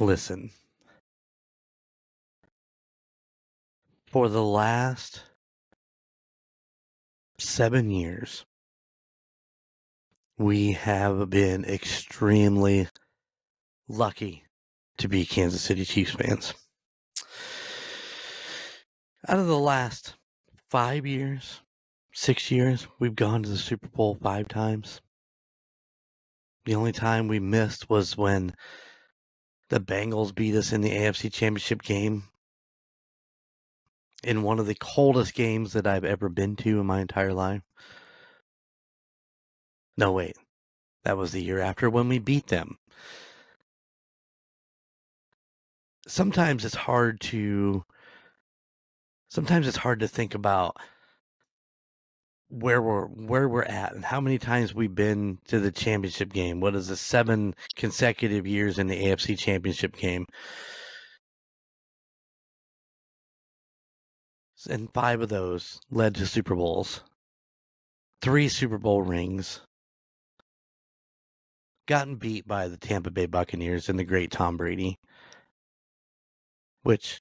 Listen, for the last 7 years, we have been extremely lucky to be Kansas City Chiefs fans. Out of the last 5 years, 6 years, we've gone to the Super Bowl 5 times. The only time we missed was when the Bengals beat us in the AFC Championship game in one of the coldest games that I've ever been to in my entire life. No, wait. That was the year after when we beat them. Sometimes it's hard to think about where we're at and how many times we've been to the championship game. What is it, 7 consecutive years in the AFC Championship game? And 5 of those led to Super Bowls. 3 Super Bowl rings. Gotten beat by the Tampa Bay Buccaneers and the great Tom Brady. Which,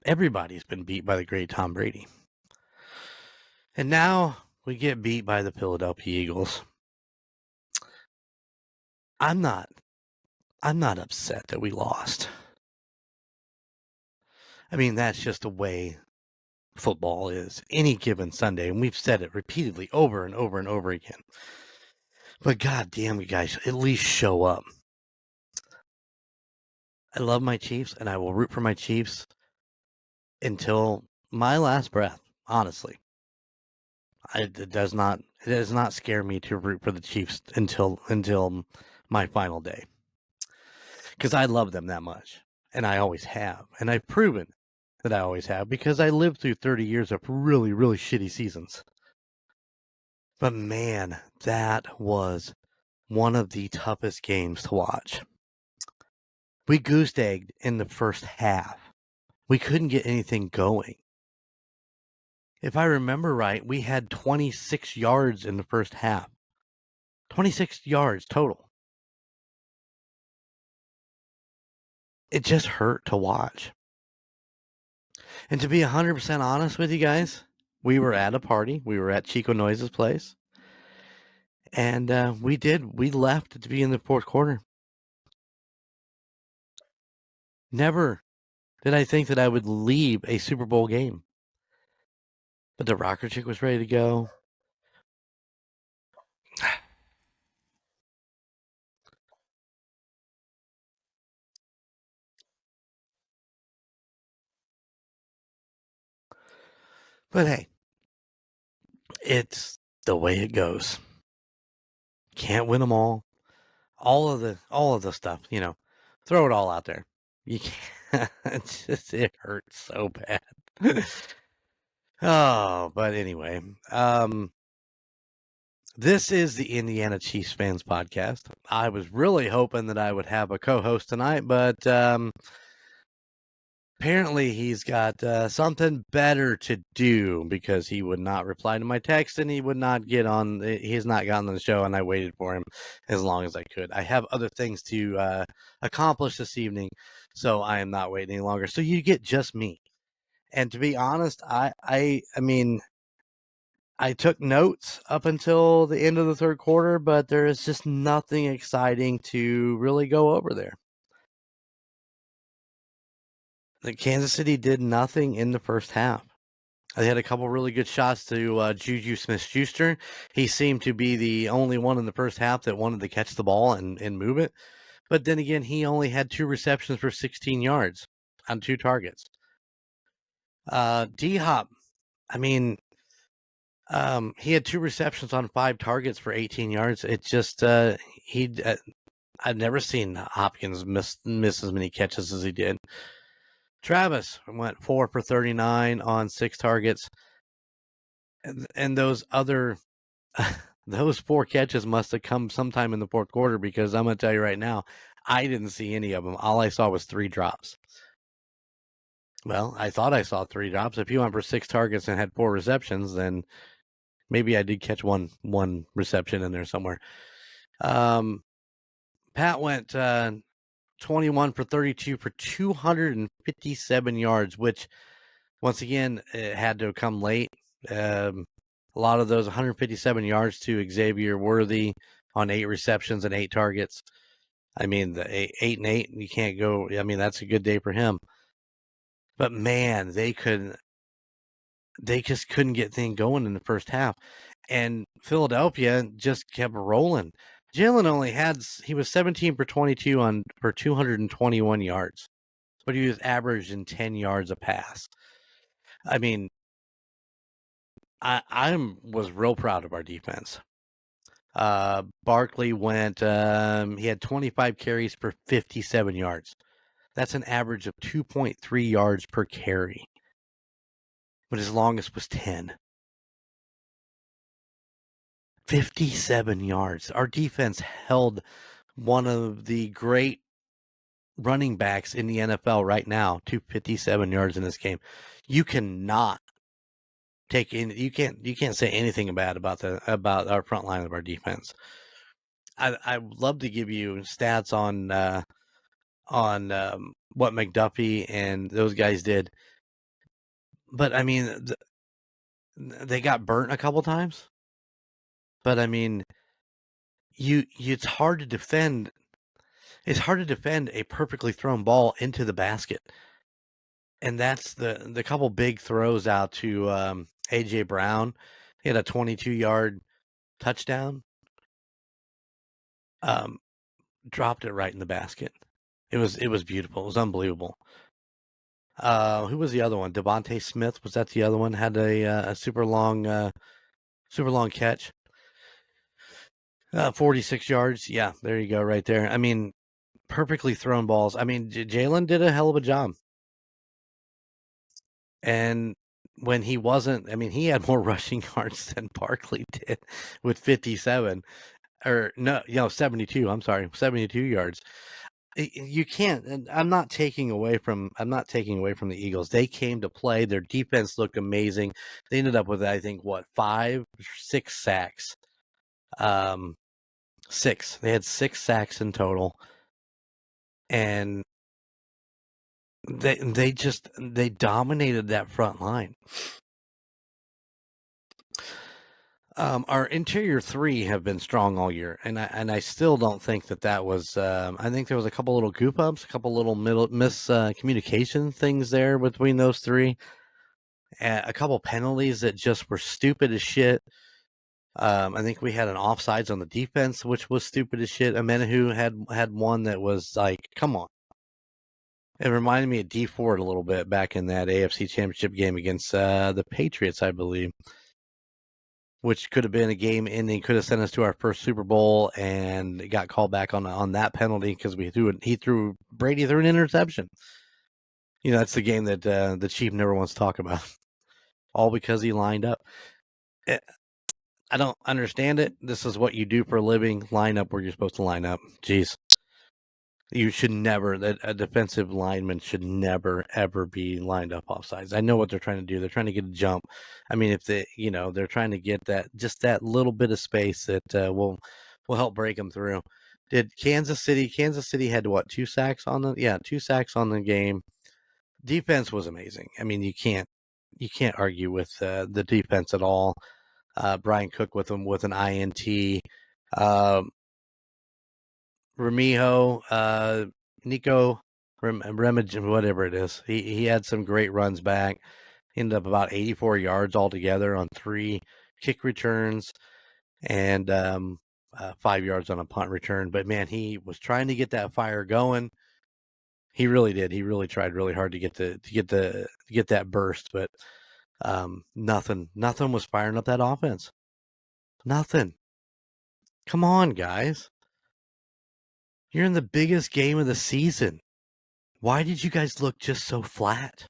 everybody's been beat by the great Tom Brady. And now we get beat by the Philadelphia Eagles. I'm not upset that we lost. I mean, that's just the way football is any given Sunday, and we've said it repeatedly over and over and over again. But god damn, you guys, at least show up. I love my Chiefs, and I will root for my Chiefs until my last breath, honestly. It does not scare me to root for the Chiefs until my final day. Because I love them that much, and I always have. And I've proven that I always have because I lived through 30 years of really, really shitty seasons. But man, that was one of the toughest games to watch. We goose-egged in the first half. We couldn't get anything going. If I remember right, we had 26 yards in the first half. 26 yards total. It just hurt to watch. And to be 100% honest with you guys, we were at a party. We were at Chico Noise's place. And we left at the beginning of the fourth quarter. Never did I think that I would leave a Super Bowl game. But the rocker chick was ready to go. But hey, it's the way it goes. Can't win them all. All of the stuff, throw it all out there. You can't. It hurts so bad. Oh, but anyway, this is the Indiana Chiefs Fans Podcast. I was really hoping that I would have a co-host tonight, but apparently he's got something better to do because he would not reply to my text and he would not get on. He's not gotten on the show, and I waited for him as long as I could. I have other things to accomplish this evening, so I am not waiting any longer. So you get just me. And to be honest, I mean, I took notes up until the end of the third quarter, but there is just nothing exciting to really go over there. The Kansas City did nothing in the first half. They had a couple really good shots to Juju Smith-Schuster. He seemed to be the only one in the first half that wanted to catch the ball and move it. But then again, he only had 2 receptions for 16 yards on 2 targets. D-Hop, I mean, he had 2 receptions on 5 targets for 18 yards. It just, I've never seen Hopkins miss as many catches as he did. Travis went 4 for 39 on 6 targets. And those other, those 4 catches must have come sometime in the fourth quarter because I'm going to tell you right now, I didn't see any of them. All I saw was 3 drops. Well, I thought I saw 3 drops. If you went for 6 targets and had 4 receptions, then maybe I did catch one reception in there somewhere. Pat went 21 for 32 for 257 yards, which once again, it had to come late. A lot of those 157 yards to Xavier Worthy on 8 receptions and 8 targets. I mean, the 8 and 8, you can't go. I mean, that's a good day for him. But man, they just couldn't get things going in the first half. And Philadelphia just kept rolling. Jalen he was 17 for 22 for 221 yards, but he was averaging 10 yards a pass. I mean, I was real proud of our defense. Barkley went, he had 25 carries for 57 yards. That's an average of 2.3 yards per carry. But his longest was 10. 57 yards. Our defense held one of the great running backs in the NFL right now to 57 yards in this game. You cannot you can't say anything bad about our front line of our defense. I would love to give you stats on what McDuffie and those guys did, but I mean they got burnt a couple times. But I mean, it's hard to defend. It's hard to defend a perfectly thrown ball into the basket, and that's the couple big throws out to AJ Brown. He had a 22-yard touchdown. Dropped it right in the basket. It was beautiful. It was unbelievable. Who was the other one? Devontae Smith, was that the other one? Had a super long catch. 46 yards. Yeah, there you go, right there. I mean, perfectly thrown balls. I mean, Jalen did a hell of a job. And when he wasn't, I mean, he had more rushing yards than Barkley did with 57. Or no, 72. I'm sorry, 72 yards. You can't. And I'm not taking away from the Eagles. They came to play. Their defense looked amazing. They ended up with, I think, 6 sacks. 6. They had 6 sacks in total, and they dominated that front line. Our interior 3 have been strong all year, and I still don't think that was. I think there was a couple little goop ups, a couple little miscommunication things there between those 3, a couple penalties that just were stupid as shit. I think we had an offsides on the defense, which was stupid as shit. Amenahu had one that was like, come on. It reminded me of D Ford a little bit back in that AFC Championship game against the Patriots, I believe, which could have been a game ending, could have sent us to our first Super Bowl, and it got called back on that penalty because Brady threw an interception. You know, that's the game that the Chief never wants to talk about, all because he lined up. I don't understand it. This is what you do for a living. Line up where you're supposed to line up. Jeez. You should never, a defensive lineman should never, ever be lined up offsides. I know what they're trying to do. They're trying to get a jump. I mean, if they're trying to get that little bit of space that will help break them through. Did Kansas City had 2 sacks on the, 2 sacks on the game. Defense was amazing. I mean, you can't argue with the defense at all. Brian Cook with an INT. Remijo, Nico Remig, whatever it is. He had some great runs back. He ended up about 84 yards altogether on 3 kick returns and 5 yards on a punt return. But man, he was trying to get that fire going. He really did. He really tried really hard to get that burst, but nothing was firing up that offense. Nothing. Come on, guys. You're in the biggest game of the season. Why did you guys look just so flat?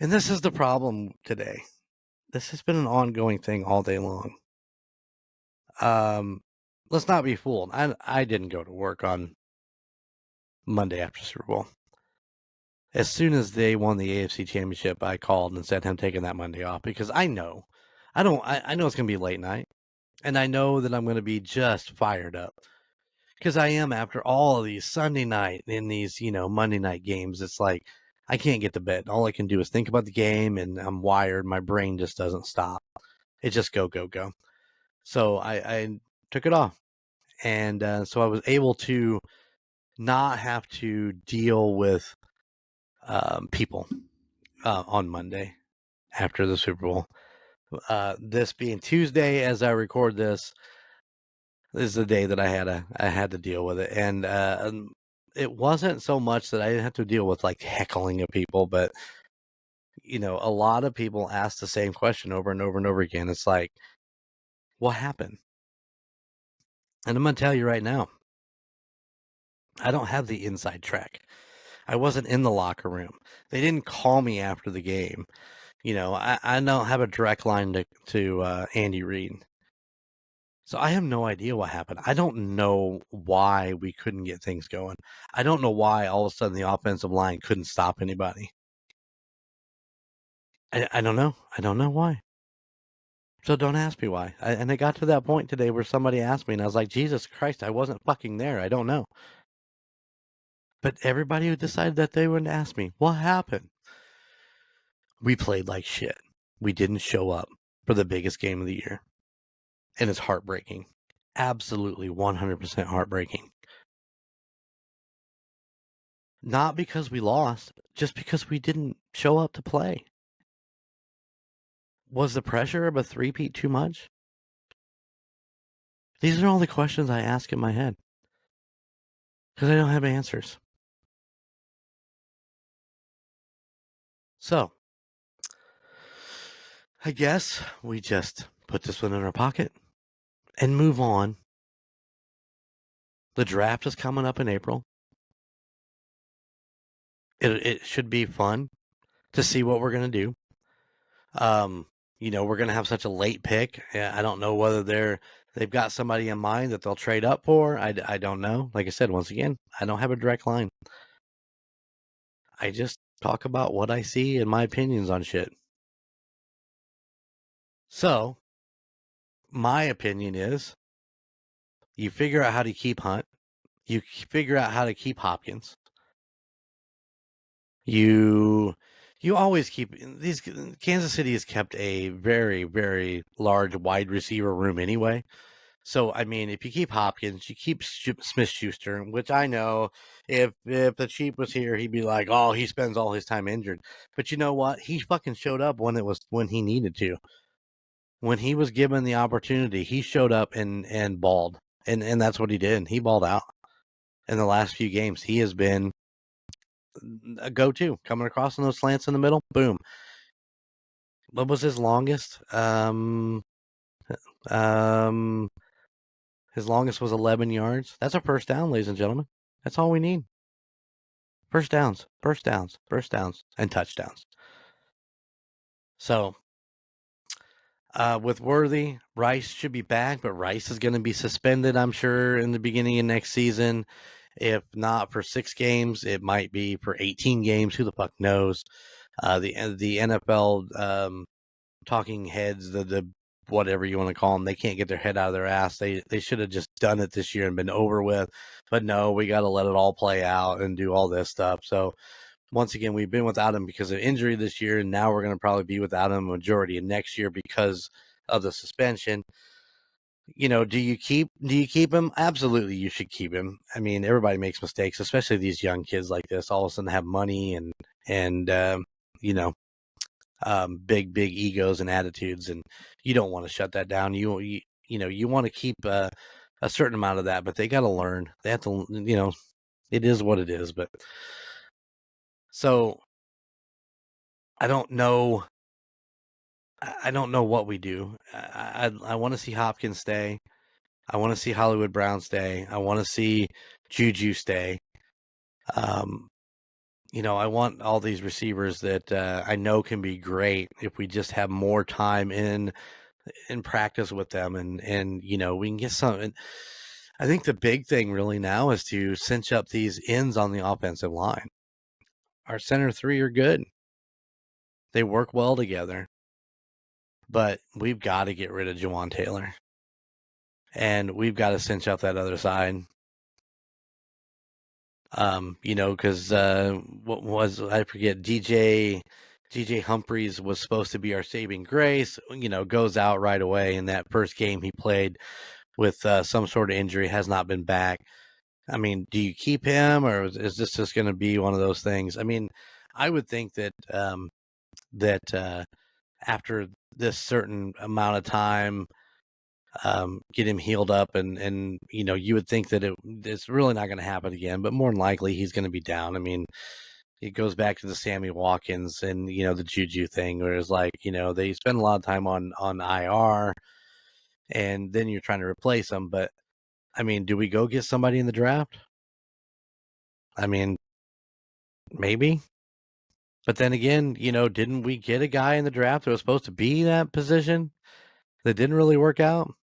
And this is the problem today. This has been an ongoing thing all day long. Let's not be fooled. I didn't go to work on Monday after Super Bowl. As soon as they won the AFC Championship, I called and said I'm taking that Monday off because I know it's going to be late night, and I know that I'm going to be just fired up. because I am after all of these Sunday night and these, Monday night games. It's like I can't get to bed. All I can do is think about the game, and I'm wired. My brain just doesn't stop. It just go, go, go. So I took it off. And so I was able to not have to deal with people on Monday after the Super Bowl. This being Tuesday, as I record this is the day that I had to deal with it, and it wasn't so much that I didn't have to deal with like heckling of people, but a lot of people ask the same question over and over and over again. It's like, what happened? And I'm gonna tell you right now, I don't have the inside track. I wasn't in the locker room. They didn't call me after the game. I don't have a direct line to Andy Reid. So I have no idea what happened. I don't know why we couldn't get things going. I don't know why all of a sudden the offensive line couldn't stop anybody. I don't know. I don't know why. So don't ask me why. And it got to that point today where somebody asked me, and I was like, Jesus Christ, I wasn't fucking there. I don't know. But everybody who decided that they wouldn't ask me, what happened? We played like shit. We didn't show up for the biggest game of the year. And it's heartbreaking. Absolutely 100% heartbreaking. Not because we lost, just because we didn't show up to play. Was the pressure of a three-peat too much? These are all the questions I ask in my head. Because I don't have answers. So, I guess we just put this one in our pocket and move on. The draft is coming up in April. It should be fun to see what we're going to do. We're going to have such a late pick. I don't know whether they've got somebody in mind that they'll trade up for. I don't know. Like I said, once again, I don't have a direct line. I just talk about what I see and my opinions on shit. So, my opinion is you figure out how to keep Hunt. You figure out how to keep Hopkins. You always keep these. Kansas City has kept a very, very large wide receiver room anyway. So, I mean, if you keep Hopkins, you keep Smith-Schuster, which I know if the Chief was here, he'd be like, oh, he spends all his time injured. But you know what? He fucking showed up when he needed to. When he was given the opportunity, he showed up and balled. And that's what he did. He balled out in the last few games. He has been a go-to coming across in those slants in the middle. Boom. What was his longest? His longest was 11 yards. That's a first down, ladies and gentlemen. That's all we need. First downs, and touchdowns. So, with Worthy, Rice should be back, but Rice is going to be suspended, I'm sure, in the beginning of next season. If not for 6 games, it might be for 18 games. Who the fuck knows? The NFL talking heads, the whatever you want to call them, they can't get their head out of their ass. They should have just done it this year and been over with. But no, we got to let it all play out and do all this stuff. So once again, we've been without him because of injury this year, and now we're going to probably be without him majority of next year because of the suspension. Do you keep him? Absolutely, you should keep him. I mean, everybody makes mistakes, especially these young kids like this. All of a sudden, have money and big egos and attitudes, and you don't want to shut that down. You want to keep a certain amount of that, but they got to learn. They have to, it is what it is. But so I don't know. I don't know what we do. I want to see Hopkins stay. I want to see Hollywood Brown stay. I want to see Juju stay. I want all these receivers that I know can be great if we just have more time in practice with them, and we can get some. And I think the big thing really now is to cinch up these ends on the offensive line. Our center 3 are good. They work well together. But we've got to get rid of Jawan Taylor. And we've got to cinch up that other side. Because what was I forget? DJ Humphreys was supposed to be our saving grace. Goes out right away in that first game he played with some sort of injury, has not been back. I mean, do you keep him, or is this just going to be one of those things? I mean, I would think that after this certain amount of time, get him healed up, and you would think that it's really not going to happen again. But more than likely, he's going to be down. I mean, it goes back to the Sammy Watkins and the Juju thing, where it's like they spend a lot of time on IR, and then you're trying to replace them. But I mean, do we go get somebody in the draft? I mean, maybe. But then again, didn't we get a guy in the draft that was supposed to be that position that didn't really work out?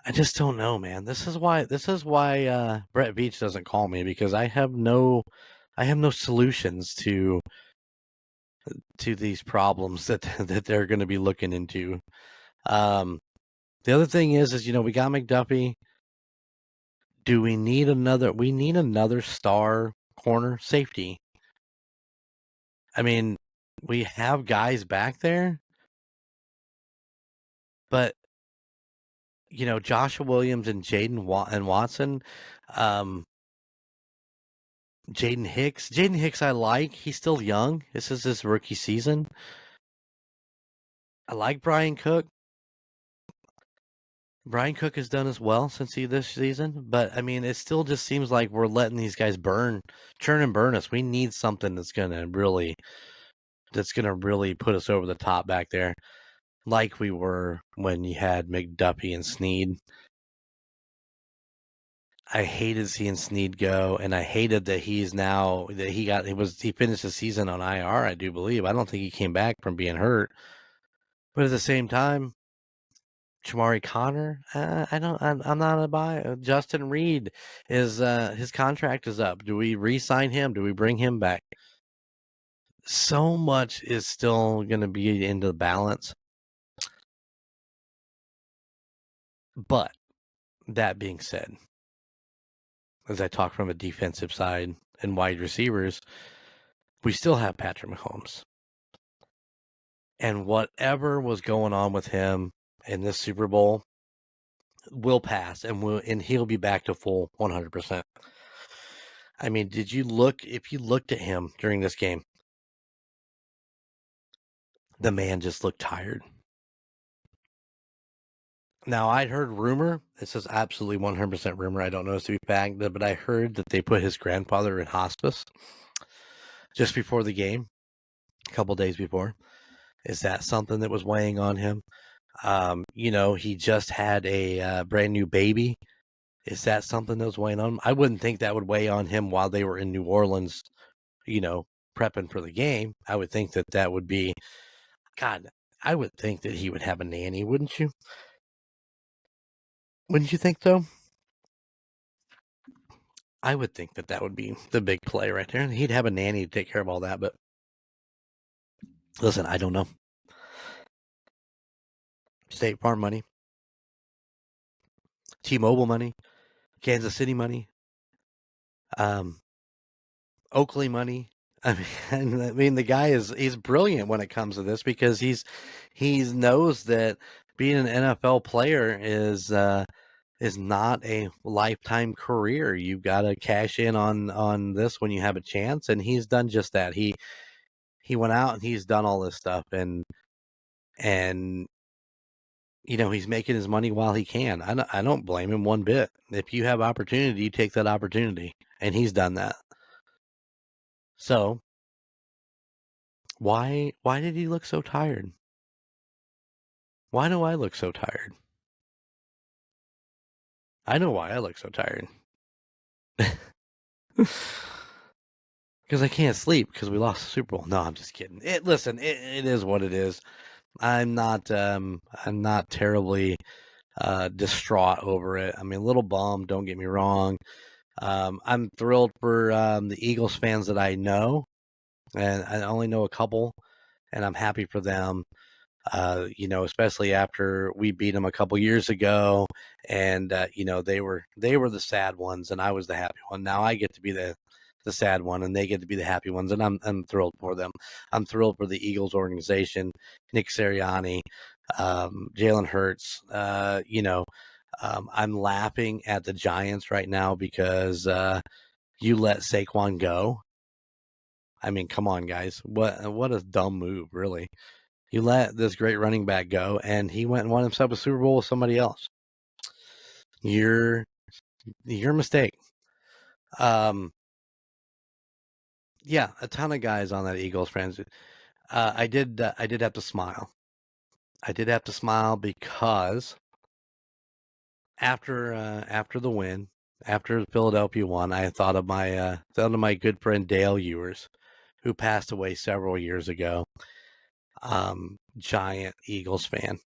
I just don't know, man. This is why Brett Veach doesn't call me, because I have no solutions to these problems that that they're going to be looking into. The other thing is we got McDuffie. Do we need another? We need another star corner safety. I mean, we have guys back there, but Joshua Williams and and Watson, um, Jaden Hicks. Jaden Hicks, I like. He's still young. This is his rookie season. I like Brian Cook. Brian Cook has done as well since this season, but I mean, it still just seems like we're letting these guys churn and burn us. We need something that's gonna really put us over the top back there, like we were when you had McDuffie and Snead. I hated seeing Snead go, and I hated that he finished the season on IR, I do believe. I don't think he came back from being hurt. But at the same time, Jamari Connor, I'm not a buy. Justin Reed is his contract is up. Do we re-sign him? Do we bring him back? So much is still going to be into the balance. But that being said, as I talk from a defensive side and wide receivers, we still have Patrick Mahomes. And whatever was going on with him in this Super Bowl will pass, and he'll be back to full 100%. I mean, if you looked at him during this game, the man just looked tired. Now, I'd heard rumor, this is absolutely 100% rumor, I don't know this to be fact, but I heard that they put his grandfather in hospice just before the game, a couple days before. Is that something that was weighing on him? He just had a brand new baby. Is that something that was weighing on him? I wouldn't think that would weigh on him while they were in New Orleans, prepping for the game. I would think that would be, God, I would think that he would have a nanny, wouldn't you? Wouldn't you think so? I would think that would be the big play right there. He'd have a nanny to take care of all that, but listen, I don't know. State Farm money, T-Mobile money, Kansas City money, Oakley money. I mean, the guy he's brilliant when it comes to this, because he knows that being an NFL player is not a lifetime career. You've got to cash in on this when you have a chance, and he's done just that. He went out and he's done all this stuff, and he's making his money while he can. I don't blame him one bit. If you have opportunity, you take that opportunity, and he's done that. So why did he look so tired? Why do I look so tired? I know why I look so tired. Because I can't sleep because we lost the Super Bowl. No, I'm just kidding. It is what it is. I'm not terribly distraught over it. I mean, a little bummed, don't get me wrong. I'm thrilled for the Eagles fans that I know, and I only know a couple, and I'm happy for them. Especially after we beat them a couple years ago, and they were the sad ones, and I was the happy one. Now I get to be the sad one, and they get to be the happy ones, and I'm thrilled for them. I'm thrilled for the Eagles organization, Nick Sirianni, Jalen Hurts. I'm laughing at the Giants right now because you let Saquon go. I mean, come on, guys. What a dumb move, really. You let this great running back go, and he went and won himself a Super Bowl with somebody else. Your mistake. Yeah, a ton of guys on that Eagles fans. I did have to smile. I did have to smile because after the win, after Philadelphia won, I thought of my good friend Dale Ewers, who passed away several years ago. Giant Eagles fan.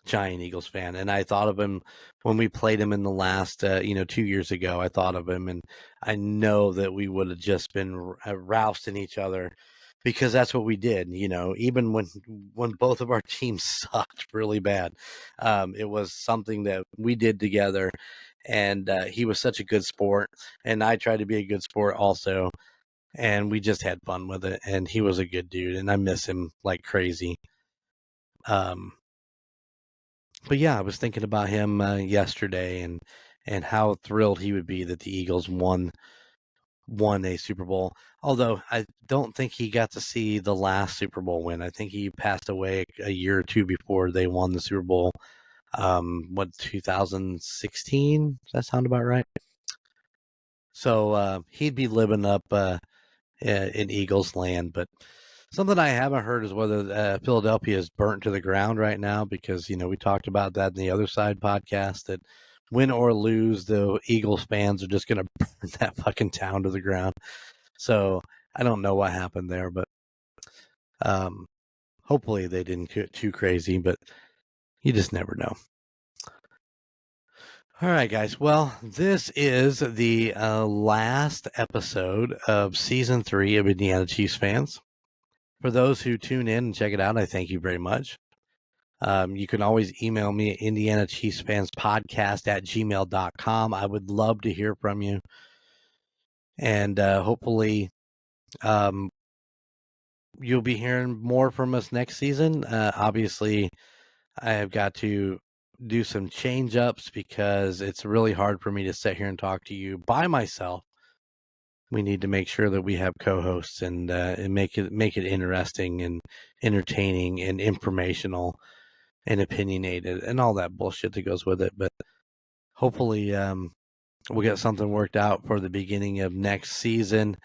And I thought of him when we played him in the last 2 years ago. I thought of him, and I know that we would have just been rousting each other, because that's what we did. Even when both of our teams sucked really bad, it was something that we did together. And he was such a good sport, and I tried to be a good sport also, and we just had fun with it. And he was a good dude, and I miss him like crazy. But yeah, I was thinking about him yesterday, and how thrilled he would be that the Eagles won a Super Bowl. Although I don't think he got to see the last Super Bowl win. I think he passed away a year or two before they won the Super Bowl. 2016? Does that sound about right? So he'd be living up in Eagles land. But something I haven't heard is whether Philadelphia is burnt to the ground right now, because we talked about that in the Other Side podcast, that win or lose, the Eagles fans are just going to burn that fucking town to the ground. So I don't know what happened there, but hopefully they didn't get too crazy, but you just never know. All right, guys. Well, this is the last episode of season 3 of Indiana Chiefs Fans. For those who tune in and check it out, I thank you very much. You can always email me at indianachiefsfanspodcast@gmail.com. I would love to hear from you. And hopefully you'll be hearing more from us next season. Obviously, I have got to do some change ups, because it's really hard for me to sit here and talk to you by myself. We need to make sure that we have co-hosts, and make it interesting and entertaining and informational and opinionated and all that bullshit that goes with it. But hopefully we'll get something worked out for the beginning of next season.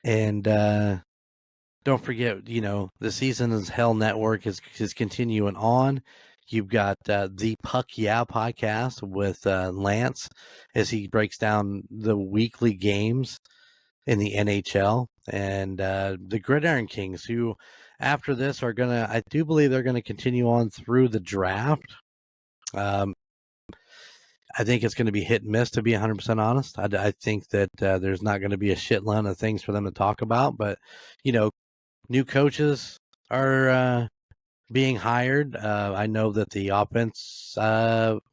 And don't forget, the Seasons Hell Network is continuing on. You've got the Puck Yeah podcast with Lance, as he breaks down the weekly games in the NHL, and the Gridiron Kings, who after this I do believe they're gonna continue on through the draft. I think it's going to be hit and miss, to be 100% honest. I think that there's not going to be a shitload of things for them to talk about, but new coaches are being hired. I know that the offense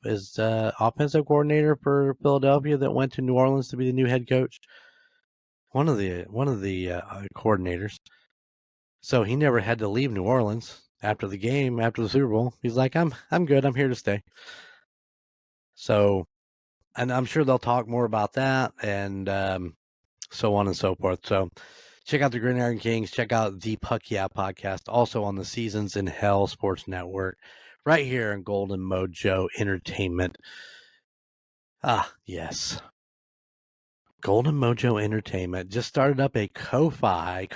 is offensive coordinator for Philadelphia that went to New Orleans to be the new head coach. One of the coordinators. So he never had to leave New Orleans after the game, after the Super Bowl. He's like, I'm good. I'm here to stay. So, and I'm sure they'll talk more about that, and so on and so forth. So check out the Gridiron Kings. Check out the Puck Yeah podcast, also on the Seasons in Hell Sports Network, right here in Golden Mojo Entertainment. Ah, yes. Golden Mojo Entertainment just started up a Ko-fi,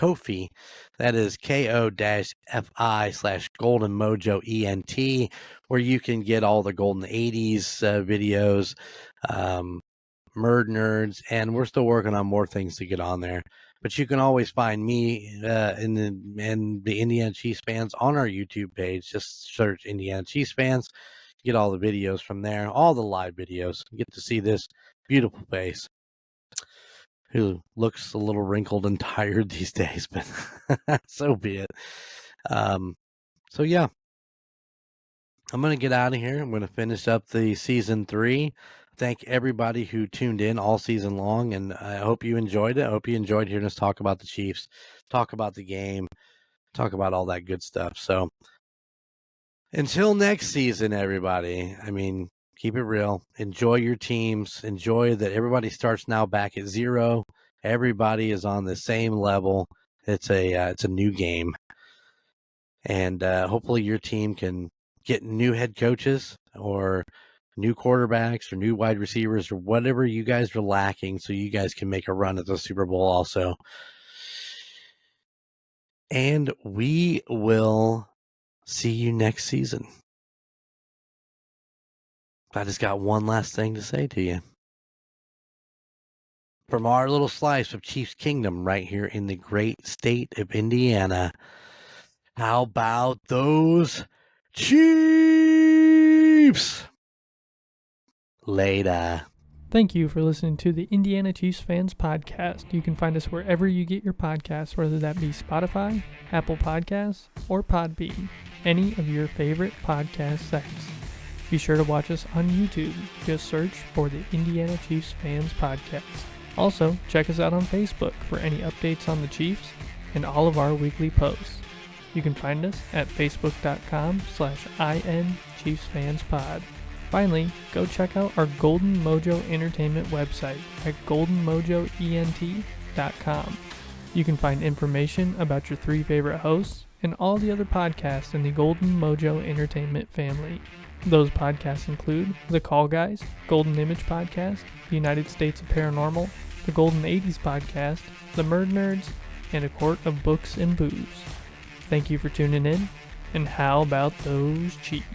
that is ko-fi/Golden Mojo ENT, where you can get all the Golden 80s videos, Murdnerds, and we're still working on more things to get on there. But you can always find me and the Indiana Chiefs Fans on our YouTube page. Just search Indiana Chiefs Fans. Get all the videos from there, all the live videos. You get to see this beautiful face, who looks a little wrinkled and tired these days, but so be it. So yeah, I'm going to get out of here. I'm going to finish up the season 3. Thank everybody who tuned in all season long, and I hope you enjoyed it. I hope you enjoyed hearing us talk about the Chiefs, talk about the game, talk about all that good stuff. So until next season, everybody, I mean, keep it real. Enjoy your teams. Enjoy that everybody starts now back at 0. Everybody is on the same level. It's a new game, and hopefully your team can get new head coaches or new quarterbacks or new wide receivers or whatever you guys are lacking, so you guys can make a run at the Super Bowl also. And we will see you next season. I just got one last thing to say to you. From our little slice of Chiefs Kingdom right here in the great state of Indiana, how about those Chiefs? Later. Thank you for listening to the Indiana Chiefs Fans Podcast. You can find us wherever you get your podcasts, whether that be Spotify, Apple Podcasts, or Podbean, any of your favorite podcast sites. Be sure to watch us on YouTube. Just search for the Indiana Chiefs Fans Podcast. Also, check us out on Facebook for any updates on the Chiefs and all of our weekly posts. You can find us at facebook.com/INChiefsFansPod. Finally, go check out our Golden Mojo Entertainment website at goldenmojoent.com. You can find information about your 3 favorite hosts and all the other podcasts in the Golden Mojo Entertainment family. Those podcasts include The Call Guys, Golden Image Podcast, The United States of Paranormal, The Golden 80s Podcast, The Murdnerds, and A Court of Books and Booze. Thank you for tuning in, and how about those Chiefs?